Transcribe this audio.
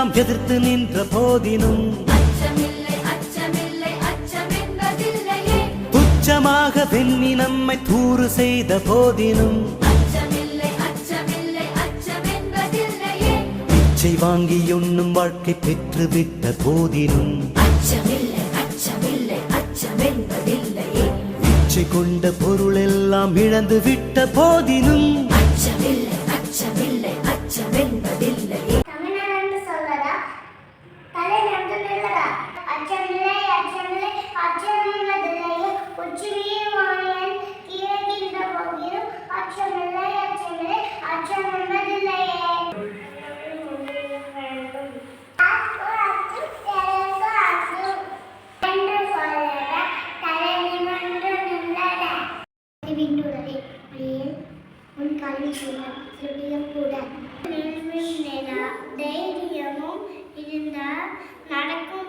எல்லாம் எதிர்த்து நின்ற போதினும் துச்சமாக வெண்ணி நம்மை தூறு செய்த போதினும் பிச்சை வாங்கி உண்ணும் வாழ்க்கை பெற்றுவிட்ட போதினும் பிச்சை கொண்ட பொருள் எல்லாம் இழந்து விட்ட போதினும் தைரியமும் இருந்தால் நடக்கும்